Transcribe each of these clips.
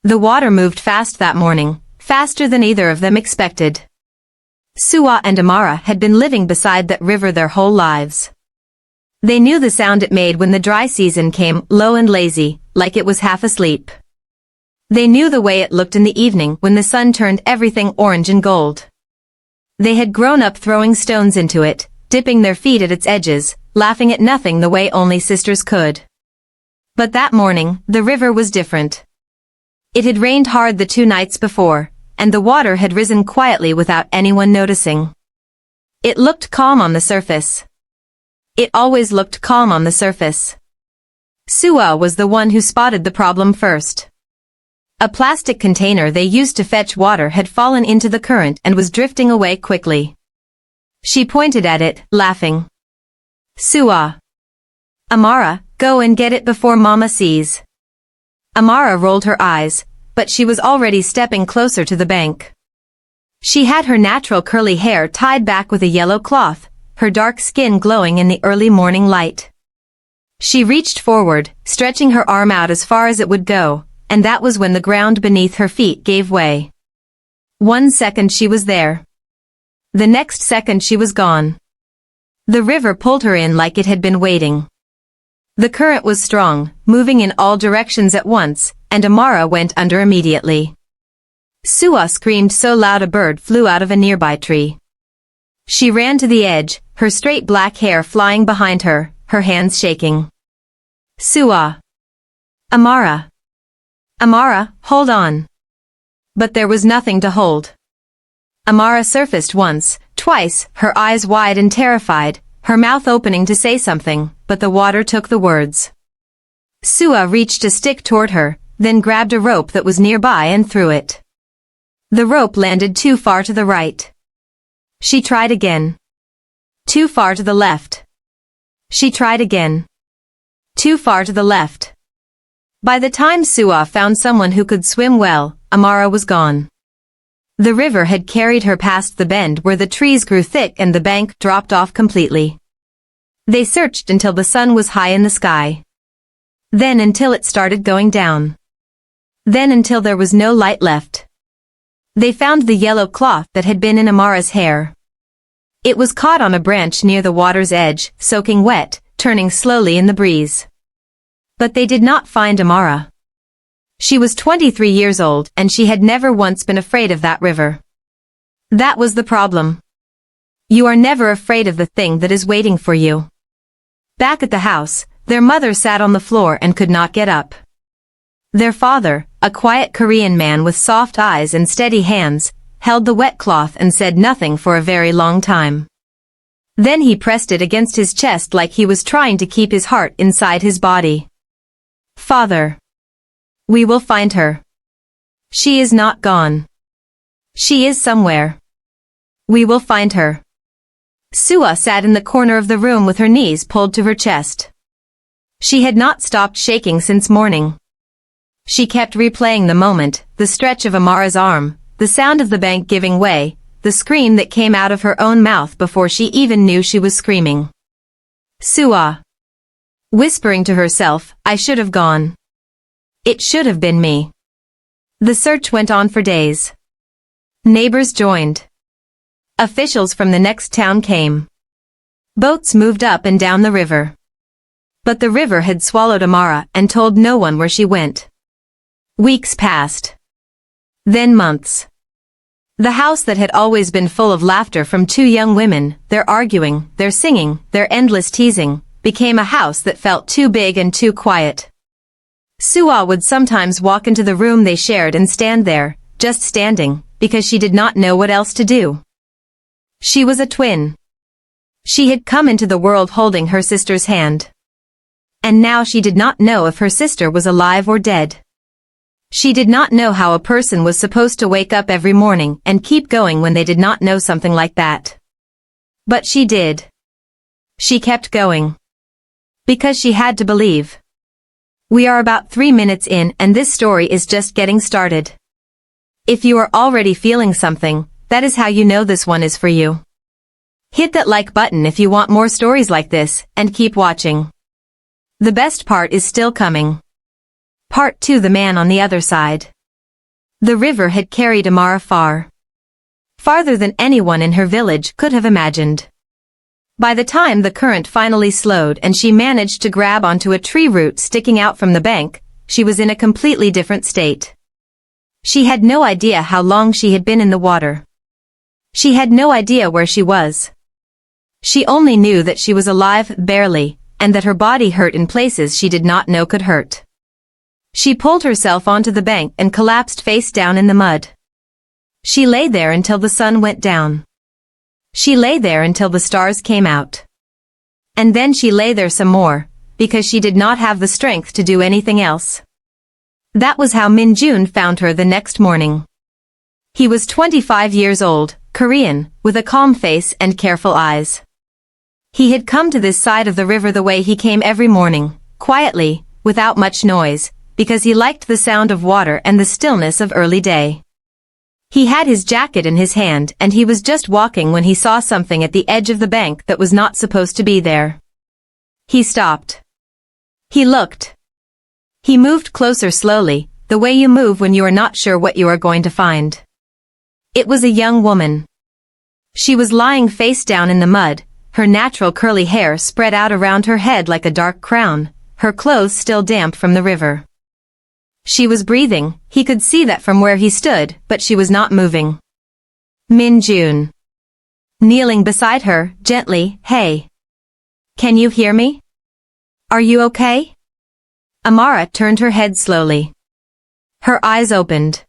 The water moved fast that morning, faster than either of them expected. Soo-Ah and Amara had been living beside that river their whole lives. They knew the sound it made when the dry season came, low and lazy, like it was half asleep. They knew the way it looked in the evening when the sun turned everything orange and gold. They had grown up throwing stones into it, dipping their feet at its edges, laughing at nothing the way only sisters could. But that morning, the river was different. It had rained hard the 2 nights before, and the water had risen quietly without anyone noticing. It looked calm on the surface. It always looked calm on the surface. Soo-Ah was the one who spotted the problem first. A plastic container they used to fetch water had fallen into the current and was drifting away quickly. She pointed at it, laughing. Soo-Ah. Amara, go and get it before Mama sees. Amara rolled her eyes, but she was already stepping closer to the bank. She had her natural curly hair tied back with a yellow cloth, her dark skin glowing in the early morning light. She reached forward, stretching her arm out as far as it would go, and that was when the ground beneath her feet gave way. 1 second she was there. The next second she was gone. The river pulled her in like it had been waiting. The current was strong, moving in all directions at once, and Amara went under immediately. Soo-Ah screamed so loud a bird flew out of a nearby tree. She ran to the edge, her straight black hair flying behind her, her hands shaking. Soo-Ah. Amara. Amara, hold on. But there was nothing to hold. Amara surfaced once, twice, her eyes wide and terrified, her mouth opening to say something, but the water took the words. Soo-Ah reached a stick toward her, then grabbed a rope that was nearby and threw it. The rope landed too far to the right. She tried again. Too far to the left. She tried again. Too far to the left. By the time Soo-Ah found someone who could swim well, Amara was gone. The river had carried her past the bend where the trees grew thick and the bank dropped off completely. They searched until the sun was high in the sky. Then until it started going down. Then until there was no light left. They found the yellow cloth that had been in Amara's hair. It was caught on a branch near the water's edge, soaking wet, turning slowly in the breeze. But they did not find Amara. She was 23 years old and she had never once been afraid of that river. That was the problem. You are never afraid of the thing that is waiting for you. Back at the house, their mother sat on the floor and could not get up. Their father, a quiet Korean man with soft eyes and steady hands, held the wet cloth and said nothing for a very long time. Then he pressed it against his chest like he was trying to keep his heart inside his body. Father. We will find her. She is not gone. She is somewhere. We will find her. Soo-Ah sat in the corner of the room with her knees pulled to her chest. She had not stopped shaking since morning. She kept replaying the moment, the stretch of Amara's arm, the sound of the bank giving way, the scream that came out of her own mouth before she even knew she was screaming. Soo-Ah. Whispering to herself, I should have gone. It should have been me. The search went on for days. Neighbors joined. Officials from the next town came. Boats moved up and down the river. But the river had swallowed Amara and told no one where she went. Weeks passed. Then months. The house that had always been full of laughter from 2 young women, their arguing, their singing, their endless teasing, became a house that felt too big and too quiet. Soo-Ah would sometimes walk into the room they shared and stand there, just standing, because she did not know what else to do. She was a twin. She had come into the world holding her sister's hand. And now she did not know if her sister was alive or dead. She did not know how a person was supposed to wake up every morning and keep going when they did not know something like that. But she did. She kept going. Because she had to believe. We are about 3 minutes in and this story is just getting started. If you are already feeling something, that is how you know this one is for you. Hit that like button if you want more stories like this, and keep watching. The best part is still coming. Part 2, The Man on the Other Side. The river had carried Amara far. Farther than anyone in her village could have imagined. By the time the current finally slowed and she managed to grab onto a tree root sticking out from the bank, she was in a completely different state. She had no idea how long she had been in the water. She had no idea where she was. She only knew that she was alive, barely, and that her body hurt in places she did not know could hurt. She pulled herself onto the bank and collapsed face down in the mud. She lay there until the sun went down. She lay there until the stars came out. And then she lay there some more, because she did not have the strength to do anything else. That was how Min-jun found her the next morning. He was 25 years old, Korean, with a calm face and careful eyes. He had come to this side of the river the way he came every morning, quietly, without much noise, because he liked the sound of water and the stillness of early day. He had his jacket in his hand and he was just walking when he saw something at the edge of the bank that was not supposed to be there. He stopped. He looked. He moved closer slowly, the way you move when you are not sure what you are going to find. It was a young woman. She was lying face down in the mud, her natural curly hair spread out around her head like a dark crown, her clothes still damp from the river. She was breathing, he could see that from where he stood, but she was not moving. Min-jun. Kneeling beside her, gently, "Hey. Can you hear me? Are you okay?" Amara turned her head slowly. Her eyes opened.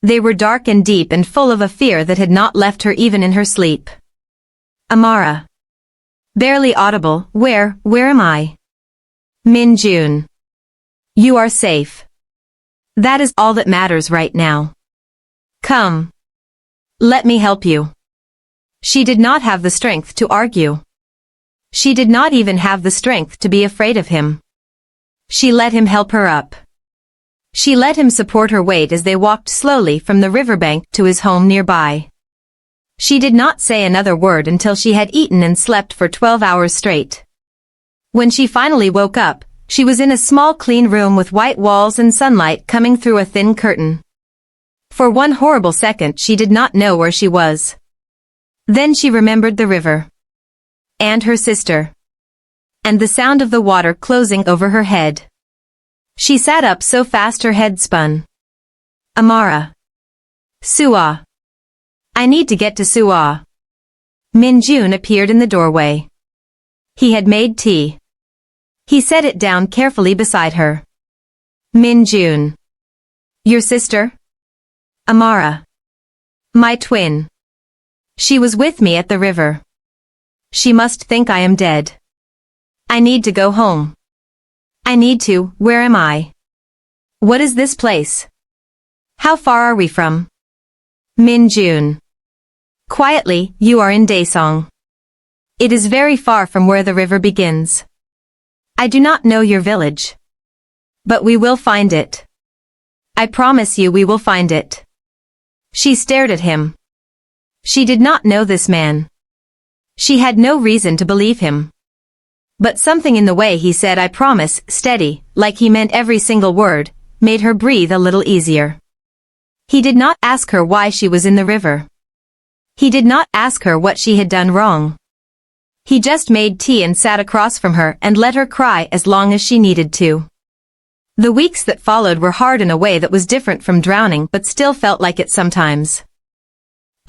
They were dark and deep and full of a fear that had not left her even in her sleep. Amara. Barely audible, where am I? Min-jun. You are safe. That is all that matters right now. Come. Let me help you. She did not have the strength to argue. She did not even have the strength to be afraid of him. She let him help her up. She let him support her weight as they walked slowly from the riverbank to his home nearby. She did not say another word until she had eaten and slept for 12 hours straight. When she finally woke up, she was in a small clean room with white walls and sunlight coming through a thin curtain. For one horrible second she did not know where she was. Then she remembered the river. And her sister. And the sound of the water closing over her head. She sat up so fast her head spun. Amara. Soo-Ah. I need to get to Soo-Ah. Min-jun appeared in the doorway. He had made tea. He set it down carefully beside her. Min-jun. Your sister? Amara. My twin. She was with me at the river. She must think I am dead. I need to go home. I need to, where am I? What is this place? How far are we from? Min-jun. Quietly, you are in Daesong. It is very far from where the river begins. I do not know your village. But we will find it. I promise you we will find it. She stared at him. She did not know this man. She had no reason to believe him. But something in the way he said "I promise," steady, like he meant every single word, made her breathe a little easier. He did not ask her why she was in the river. He did not ask her what she had done wrong. He just made tea and sat across from her and let her cry as long as she needed to. The weeks that followed were hard in a way that was different from drowning but still felt like it sometimes.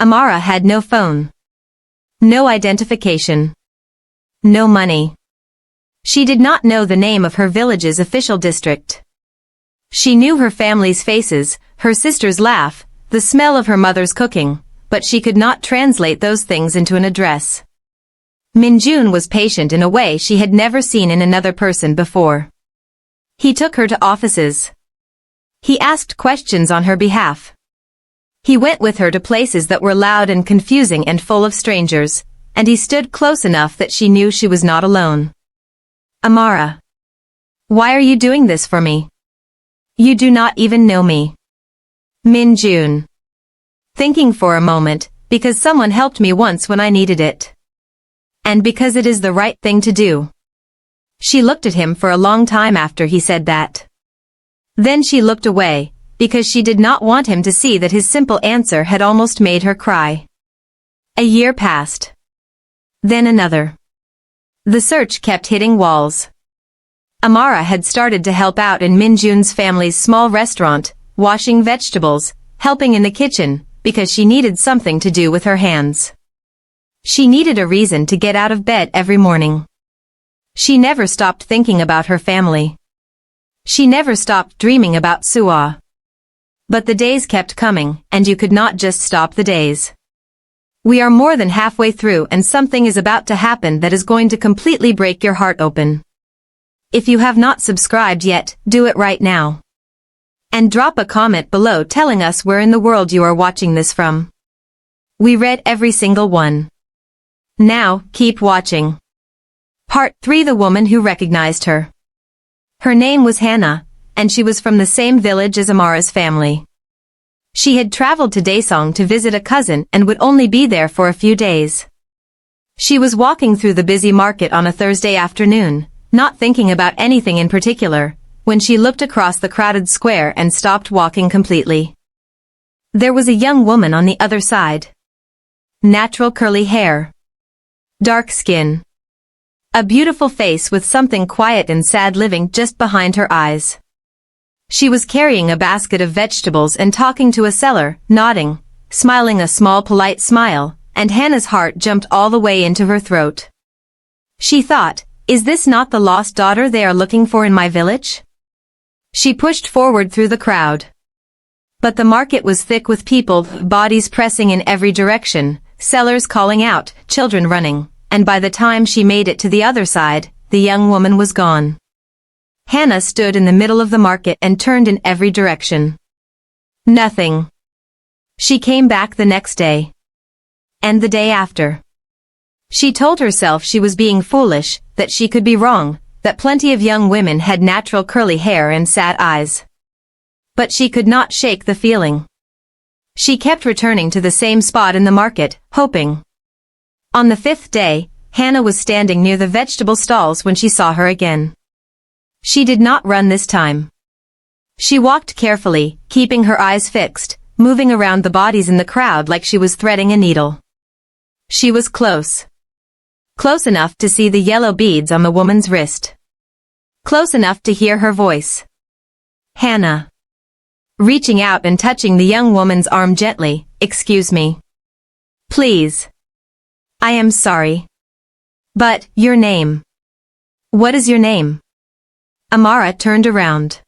Amara had no phone. No identification. No money. She did not know the name of her village's official district. She knew her family's faces, her sister's laugh, the smell of her mother's cooking, but she could not translate those things into an address. Min-jun was patient in a way she had never seen in another person before. He took her to offices. He asked questions on her behalf. He went with her to places that were loud and confusing and full of strangers, and he stood close enough that she knew she was not alone. Amara. Why are you doing this for me? You do not even know me. Min-jun. Thinking for a moment, because someone helped me once when I needed it. And because it is the right thing to do. She looked at him for a long time after he said that. Then she looked away, because she did not want him to see that his simple answer had almost made her cry. A year passed. Then another. The search kept hitting walls. Amara had started to help out in Min-jun's family's small restaurant, washing vegetables, helping in the kitchen, because she needed something to do with her hands. She needed a reason to get out of bed every morning. She never stopped thinking about her family. She never stopped dreaming about Soo-Ah. But the days kept coming, and you could not just stop the days. We are more than halfway through and something is about to happen that is going to completely break your heart open. If you have not subscribed yet, do it right now. And drop a comment below telling us where in the world you are watching this from. We read every single one. Now, keep watching. Part 3: The Woman Who Recognized Her. Her name was Hannah, and she was from the same village as Amara's family. She had traveled to Daesung to visit a cousin and would only be there for a few days. She was walking through the busy market on a Thursday afternoon, not thinking about anything in particular, when she looked across the crowded square and stopped walking completely. There was a young woman on the other side. Natural curly hair. Dark skin. A beautiful face with something quiet and sad living just behind her eyes. She was carrying a basket of vegetables and talking to a seller, nodding, smiling a small polite smile, and Hannah's heart jumped all the way into her throat. She thought, is this not the lost daughter they are looking for in my village? She pushed forward through the crowd. But the market was thick with people, bodies pressing in every direction, sellers calling out, children running, and by the time she made it to the other side, the young woman was gone. Hannah stood in the middle of the market and turned in every direction. Nothing. She came back the next day. And the day after. She told herself she was being foolish, that she could be wrong, that plenty of young women had natural curly hair and sad eyes. But she could not shake the feeling. She kept returning to the same spot in the market, hoping. On the 5th day, Hannah was standing near the vegetable stalls when she saw her again. She did not run this time. She walked carefully, keeping her eyes fixed, moving around the bodies in the crowd like she was threading a needle. She was close. Close enough to see the yellow beads on the woman's wrist. Close enough to hear her voice. Hannah. Reaching out and touching the young woman's arm gently, excuse me. Please. I am sorry. But, your name. What is your name? Amara turned around.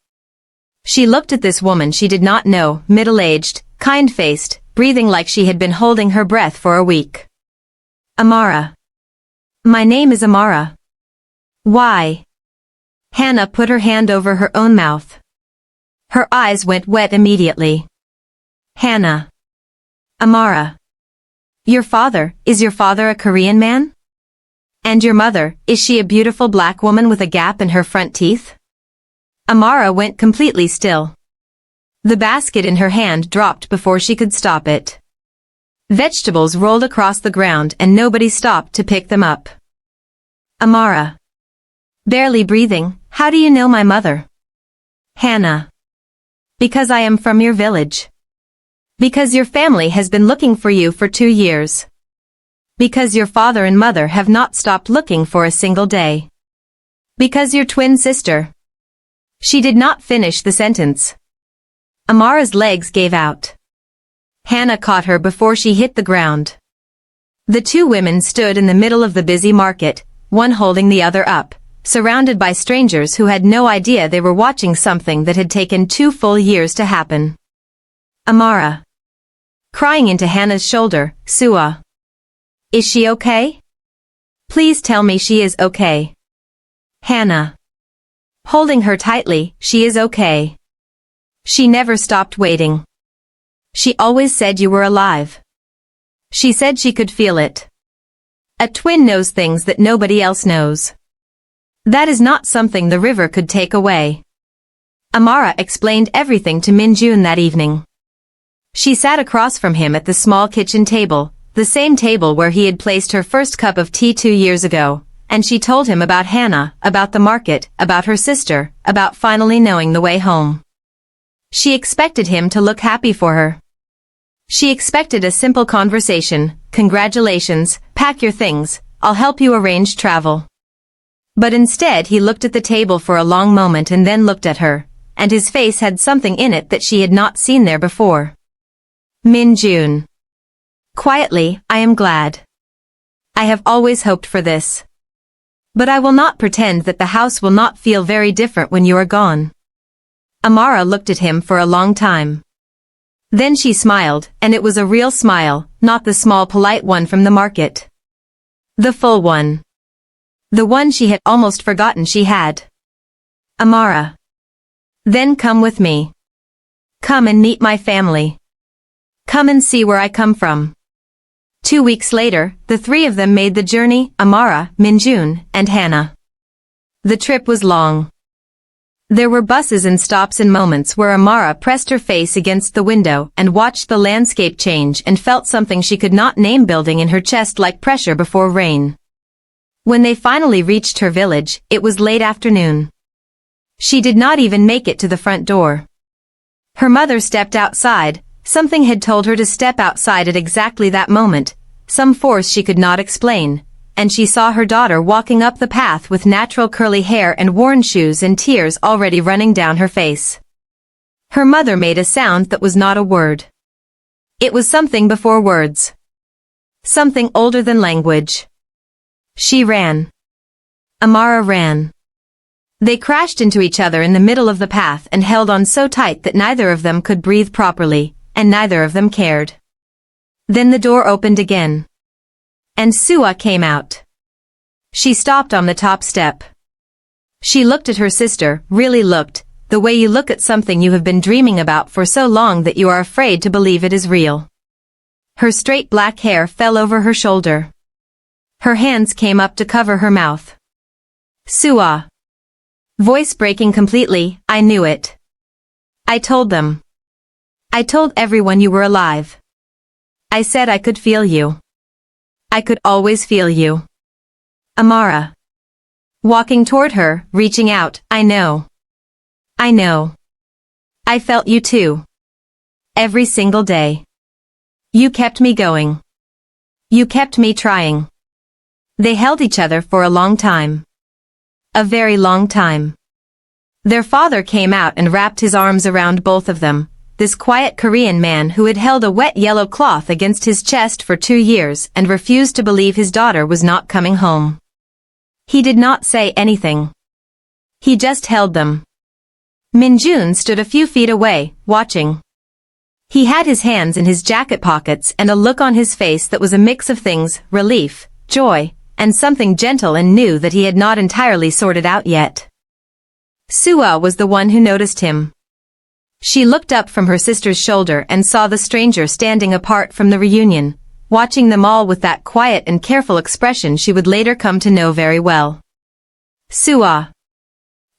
She looked at this woman she did not know, middle-aged, kind-faced, breathing like she had been holding her breath for a week. Amara. My name is Amara. Why? Hannah put her hand over her own mouth. Her eyes went wet immediately. Hannah. Amara. Is your father a Korean man? And your mother, is she a beautiful black woman with a gap in her front teeth? Amara went completely still. The basket in her hand dropped before she could stop it. Vegetables rolled across the ground and nobody stopped to pick them up. Amara. Barely breathing, how do you know my mother? Hannah. Because I am from your village. Because your family has been looking for you for 2 years. Because your father and mother have not stopped looking for a single day. Because your twin sister. She did not finish the sentence. Amara's legs gave out. Hannah caught her before she hit the ground. The two women stood in the middle of the busy market, one holding the other up, surrounded by strangers who had no idea they were watching something that had taken 2 full years to happen. Amara. Crying into Hannah's shoulder, Soo-Ah. Is she okay? Please tell me she is okay. Hannah. Holding her tightly, she is okay. She never stopped waiting. She always said you were alive. She said she could feel it. A twin knows things that nobody else knows. That is not something the river could take away. Amara explained everything to Min-jun that evening. She sat across from him at the small kitchen table, the same table where he had placed her first cup of tea 2 years ago, and she told him about Hannah, about the market, about her sister, about finally knowing the way home. She expected him to look happy for her. She expected a simple conversation, "Congratulations, pack your things, I'll help you arrange travel." But instead he looked at the table for a long moment and then looked at her, and his face had something in it that she had not seen there before. Min-jun. Quietly, "I am glad. I have always hoped for this. But I will not pretend that the house will not feel very different when you are gone." Amara looked at him for a long time. Then she smiled, and it was a real smile, not the small polite one from the market. The full one. The one she had almost forgotten she had. "Amara. Then come with me. Come and meet my family. Come and see where I come from." 2 weeks later, the three of them made the journey, Amara, Min-jun, and Hannah. The trip was long. There were buses and stops and moments where Amara pressed her face against the window and watched the landscape change and felt something she could not name building in her chest like pressure before rain. When they finally reached her village, it was late afternoon. She did not even make it to the front door. Her mother stepped outside. Something had told her to step outside at exactly that moment, some force she could not explain, and she saw her daughter walking up the path with natural curly hair and worn shoes and tears already running down her face. Her mother made a sound that was not a word. It was something before words. Something older than language. She ran. Amara ran. They crashed into each other in the middle of the path and held on so tight that neither of them could breathe properly, and neither of them cared. Then the door opened again. And Soo-Ah came out. She stopped on the top step. She looked at her sister, really looked, the way you look at something you have been dreaming about for so long that you are afraid to believe it is real. Her straight black hair fell over her shoulder. Her hands came up to cover her mouth. "Soo-Ah." Voice breaking completely, "I knew it. I told them. I told everyone you were alive. I said I could feel you. I could always feel you." Amara. Walking toward her, reaching out, "I know. I know. I felt you too. Every single day. You kept me going. You kept me trying." They held each other for a long time. A very long time. Their father came out and wrapped his arms around both of them, this quiet Korean man who had held a wet yellow cloth against his chest for 2 years and refused to believe his daughter was not coming home. He did not say anything. He just held them. Min-jun stood a few feet away, watching. He had his hands in his jacket pockets and a look on his face that was a mix of things, relief, joy, and something gentle and new that he had not entirely sorted out yet. Soo-Ah was the one who noticed him. She looked up from her sister's shoulder and saw the stranger standing apart from the reunion, watching them all with that quiet and careful expression she would later come to know very well. "Soo-Ah.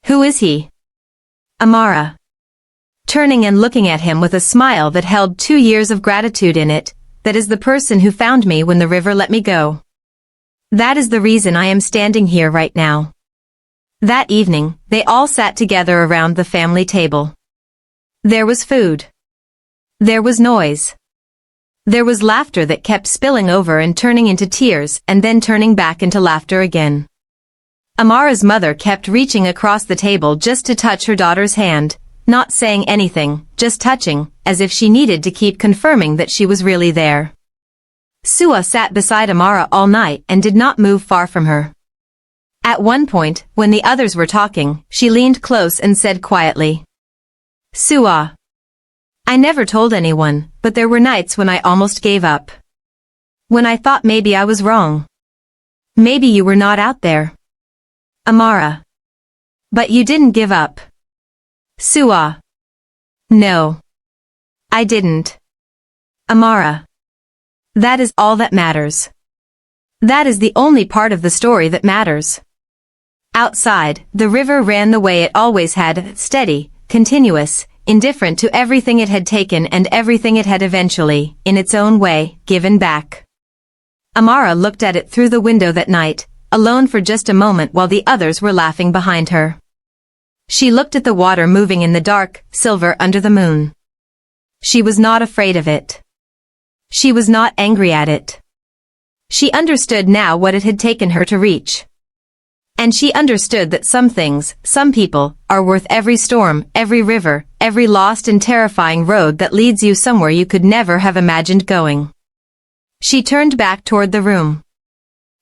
Who is he?" Amara. Turning and looking at him with a smile that held 2 years of gratitude in it, "That is the person who found me when the river let me go. That is the reason I am standing here right now." That evening, they all sat together around the family table. There was food. There was noise. There was laughter that kept spilling over and turning into tears and then turning back into laughter again. Amara's mother kept reaching across the table just to touch her daughter's hand, not saying anything, just touching, as if she needed to keep confirming that she was really there. Soo-Ah sat beside Amara all night and did not move far from her. At one point, when the others were talking, she leaned close and said quietly, "Soo-Ah. I never told anyone, but there were nights when I almost gave up. When I thought maybe I was wrong. Maybe you were not out there. Amara. But you didn't give up." Soo-Ah. "No. I didn't. Amara. That is all that matters. That is the only part of the story that matters." Outside, the river ran the way it always had, steady, continuous, indifferent to everything it had taken and everything it had eventually, in its own way, given back. Amara looked at it through the window that night, alone for just a moment while the others were laughing behind her. She looked at the water moving in the dark, silver under the moon. She was not afraid of it. She was not angry at it. She understood now what it had taken her to reach. And she understood that some things, some people, are worth every storm, every river, every lost and terrifying road that leads you somewhere you could never have imagined going. She turned back toward the room.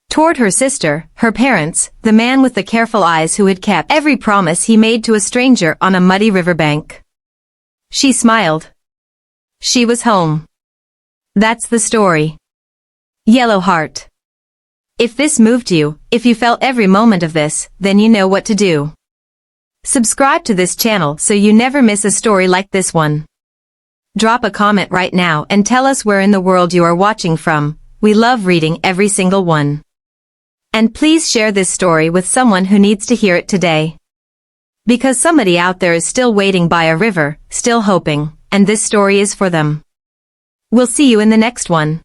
Toward her sister, her parents, the man with the careful eyes who had kept every promise he made to a stranger on a muddy riverbank. She smiled. She was home. That's the story. Yellow Heart. If this moved you, if you felt every moment of this, then you know what to do. Subscribe to this channel so you never miss a story like this one. Drop a comment right now and tell us where in the world you are watching from. We love reading every single one. And please share this story with someone who needs to hear it today. Because somebody out there is still waiting by a river, still hoping, and this story is for them. We'll see you in the next one.